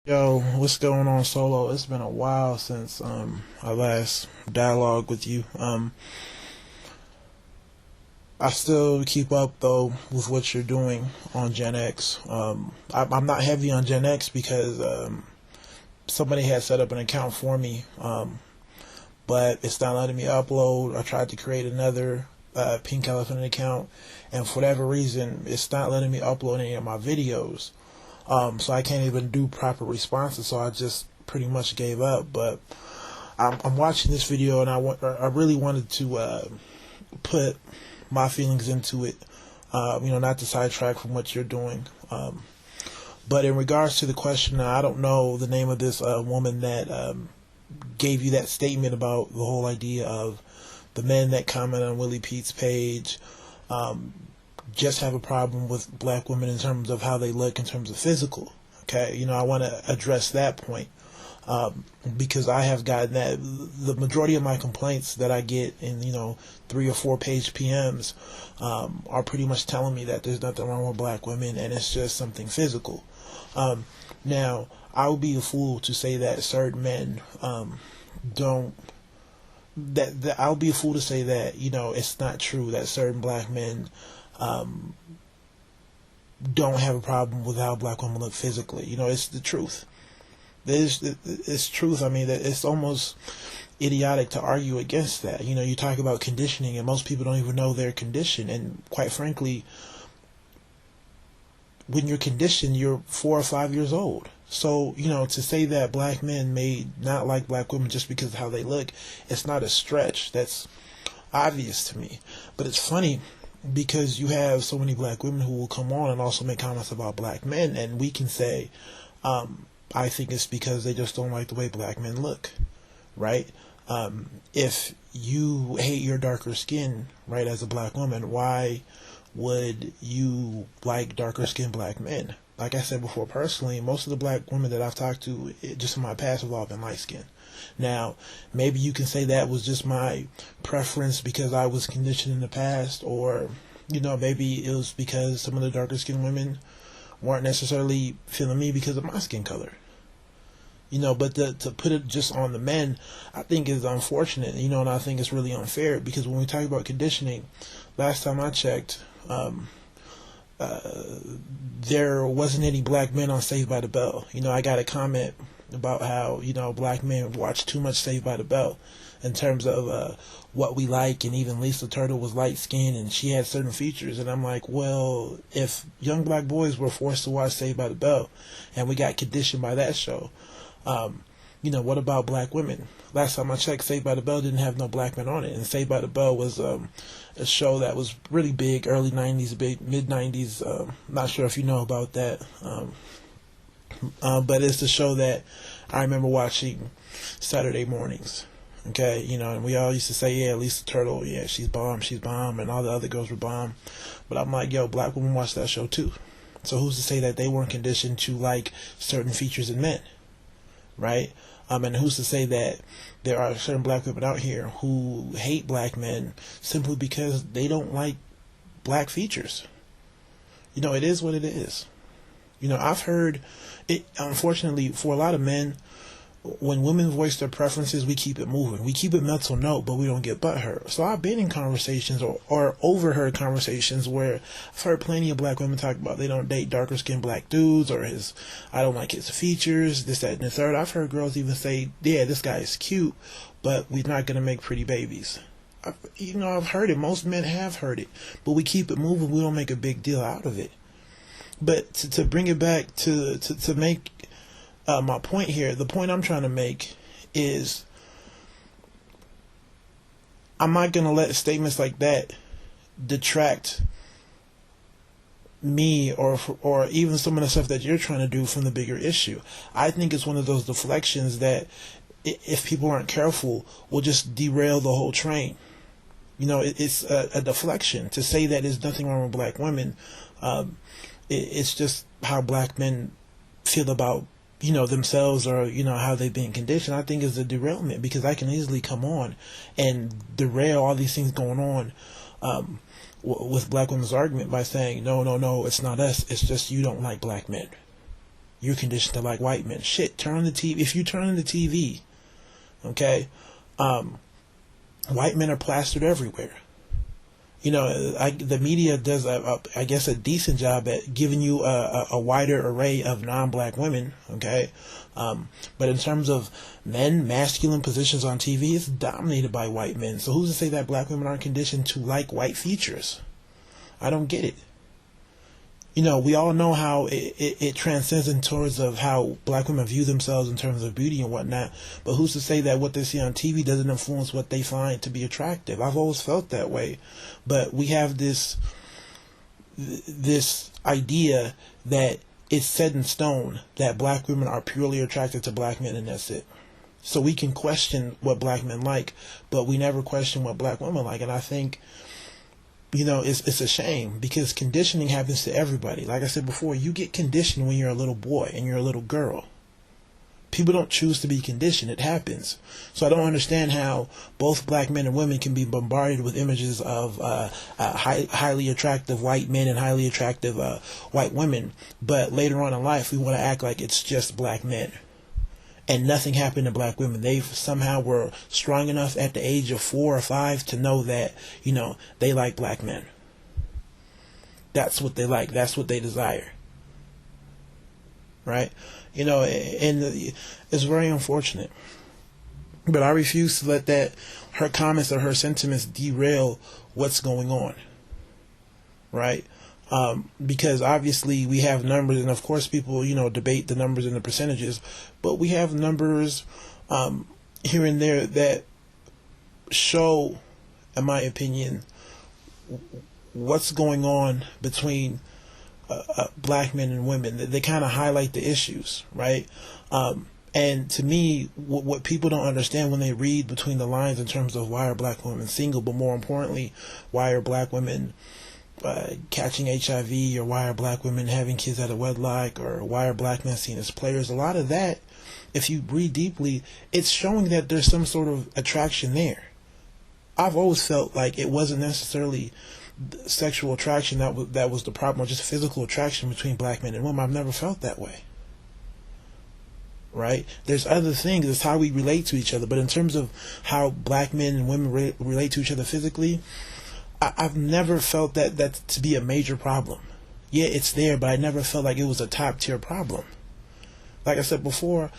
Yo, what's going on, Solo? It's been a while since I last dialogue with you. I still keep up though with what you're doing on Gen X. I'm not heavy on Gen X because somebody had set up an account for me, but it's not letting me upload. I tried to create another Pink Elephant account, and for whatever reason, it's not letting me upload any of my videos. So I can't even do proper responses. So I just pretty much gave up. But I'm watching this video, and I really wanted to put my feelings into it. Not to sidetrack from what you're doing. But in regards to the question, I don't know the name of this woman that gave you that statement about the whole idea of the men that comment on Willie Pete's page. Just have a problem with black women in terms of how they look in terms of physical. Okay, I want to address that point because I have gotten that. The majority of my complaints that I get in 3 or 4 page PMs are pretty much telling me that there's nothing wrong with black women and it's just something physical. Now I would be a fool to say that certain men don't. That I'll be a fool to say that it's not true that certain black men don't have a problem with how black women look physically. It's the truth. It's truth. I mean, it's almost idiotic to argue against that. You talk about conditioning, and most people don't even know they're conditioned. And quite frankly, when you're conditioned, you're 4 or 5 years old. So, to say that black men may not like black women just because of how they look, it's not a stretch. That's obvious to me. But it's funny because you have so many black women who will come on and also make comments about black men, and we can say, I think it's because they just don't like the way black men look, right? If you hate your darker skin, right, as a black woman, why would you like darker skinned black men? Like I said before, personally, most of the black women that I've talked to, just in my past, have all been light skinned. Now, maybe you can say that was just my preference because I was conditioned in the past, or, maybe it was because some of the darker skinned women weren't necessarily feeling me because of my skin color. But to put it just on the men, I think is unfortunate, and I think it's really unfair because when we talk about conditioning, last time I checked, there wasn't any black men on Saved by the Bell. I got a comment about how, black men watch too much Saved by the Bell in terms of what we like, and even Lisa Turtle was light skinned and she had certain features, and I'm like, well, if young black boys were forced to watch Saved by the Bell and we got conditioned by that show, what about black women? Last time I checked, Saved by the Bell didn't have no black men on it, and Saved by the Bell was a show that was really big, early 90s, mid 90s. Not sure if you know about that, but it's the show that I remember watching Saturday mornings. Okay, and we all used to say, yeah, Lisa Turtle, yeah, she's bomb, and all the other girls were bomb. But I'm like, yo, black women watch that show too. So who's to say that they weren't conditioned to like certain features in men, right? And who's to say that there are certain black women out here who hate black men simply because they don't like black features? It is what it is. I've heard it, unfortunately, for a lot of men, when women voice their preferences, we keep it moving. We keep it mental note, but we don't get butthurt. So I've been in conversations or overheard conversations where I've heard plenty of black women talk about they don't date darker skinned black dudes, or I don't like his features, this, that, and the third. I've heard girls even say, yeah, this guy is cute, but we're not going to make pretty babies. I've heard it. Most men have heard it, but we keep it moving. We don't make a big deal out of it. But to bring it back to make my point here, the point I'm trying to make is I'm not going to let statements like that detract me or even some of the stuff that you're trying to do from the bigger issue. I think it's one of those deflections that, if people aren't careful, will just derail the whole train. It's a deflection to say that there's nothing wrong with black women. It's just how black men feel about themselves, or how they've been conditioned. I think is a derailment, because I can easily come on and derail all these things going on with black women's argument by saying no, it's not us, it's just you don't like black men. you're conditioned to like white men. Shit, turn on the TV. If you turn on the TV, okay, white men are plastered everywhere. You know, the media does, I guess, a decent job at giving you a wider array of non-black women, okay? But in terms of men, masculine positions on TV, it's dominated by white men. So who's to say that black women aren't conditioned to like white features? I don't get it. You know, we all know how it transcends in terms of how black women view themselves in terms of beauty and whatnot. But who's to say that what they see on TV doesn't influence what they find to be attractive? I've always felt that way. But we have this idea that it's set in stone that black women are purely attracted to black men and that's it. So we can question what black men like, but we never question what black women like. And I think, you know, it's a shame because conditioning happens to everybody. Like I said before, you get conditioned when you're a little boy and you're a little girl. People don't choose to be conditioned. It happens. So I don't understand how both black men and women can be bombarded with images of highly attractive white men and highly attractive white women. But later on in life, we want to act like it's just black men. And nothing happened to black women. They somehow were strong enough at the age of 4 or 5 to know that, you know, they like black men. That's what they like. That's what they desire. Right? You know, and it's very unfortunate. But I refuse to let her comments or her sentiments derail what's going on. Right? Because obviously we have numbers, and of course people, you know, debate the numbers and the percentages, but we have numbers here and there that show, in my opinion, what's going on between black men and women. They kind of highlight the issues, right? And to me, what people don't understand when they read between the lines in terms of why are black women single, but more importantly, why are black women catching HIV, or why are black women having kids out of wedlock, or why are black men seen as players, a lot of that, if you read deeply, it's showing that there's some sort of attraction there. I've always felt like it wasn't necessarily sexual attraction that was the problem, or just physical attraction between black men and women. I've never felt that way. Right? There's other things. It's how we relate to each other. But in terms of how black men and women relate to each other physically, I've never felt that to be a major problem. Yeah, it's there, but I never felt like it was a top tier problem. Like I said before,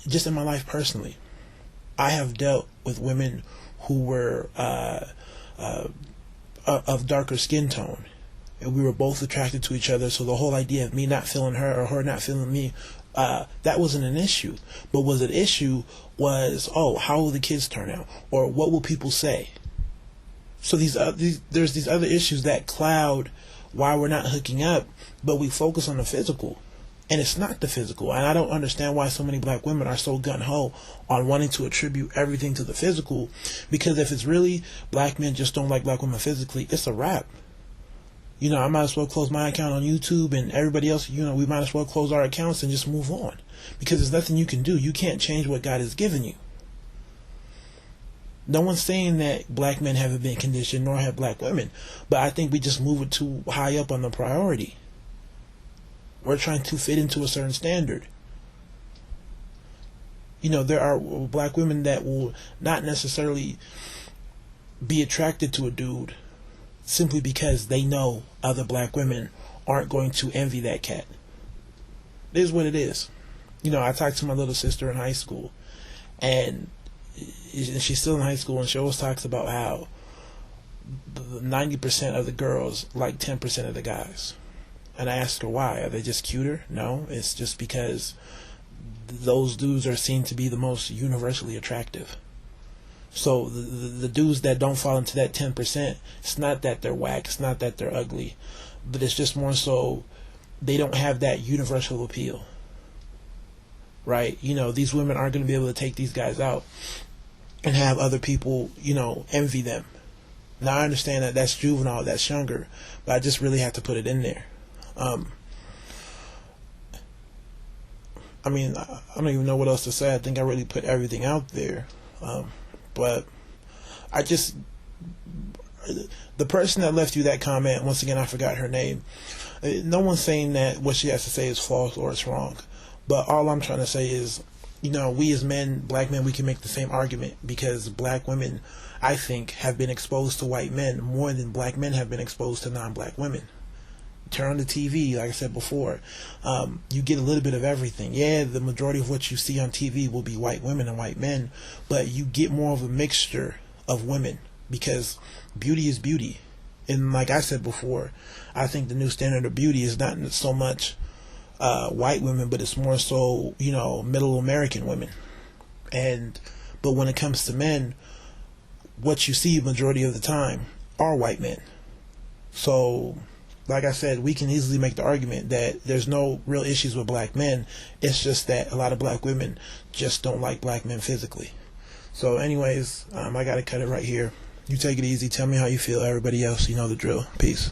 just in my life personally, I have dealt with women who were of darker skin tone, and we were both attracted to each other. So the whole idea of me not feeling her or her not feeling me, that wasn't an issue. But was an issue was, oh, how will the kids turn out, or what will people say? So there's these other issues that cloud why we're not hooking up, but we focus on the physical. And it's not the physical. And I don't understand why so many black women are so gung-ho on wanting to attribute everything to the physical. Because if it's really black men just don't like black women physically, it's a wrap. You know, I might as well close my account on YouTube, and everybody else, you know, we might as well close our accounts and just move on. Because there's nothing you can do. You can't change what God has given you. No one's saying that black men haven't been conditioned, nor have black women. But I think we just move it too high up on the priority. We're trying to fit into a certain standard. You know, there are black women that will not necessarily be attracted to a dude simply because they know other black women aren't going to envy that cat. It is what it is. You know, I talked to my little sister in high school, and she's still in high school, and she always talks about how 90% of the girls like 10% of the guys. And I asked her why. Are they just cuter? No, it's just because those dudes are seen to be the most universally attractive. So the dudes that don't fall into that 10%, it's not that they're whack, it's not that they're ugly, but it's just more so they don't have that universal appeal. Right? You know, these women aren't going to be able to take these guys out and have other people, you know, envy them. Now I understand that that's juvenile, that's younger, but I just really have to put it in there. I mean, I don't even know what else to say. I think I really put everything out there. But I just, the person that left you that comment, once again, I forgot her name. No one's saying that what she has to say is false or it's wrong. But all I'm trying to say is, we as men, black men, we can make the same argument because black women, I think, have been exposed to white men more than black men have been exposed to non-black women. Turn on the TV, like I said before, you get a little bit of everything. Yeah, the majority of what you see on TV will be white women and white men, but you get more of a mixture of women because beauty is beauty. And like I said before, I think the new standard of beauty is not so much white women, but it's more so, middle American women. But when it comes to men, what you see majority of the time are white men. So, like I said, we can easily make the argument that there's no real issues with black men. It's just that a lot of black women just don't like black men physically. So anyways, I got to cut it right here. You take it easy. Tell me how you feel. Everybody else, you know the drill. Peace.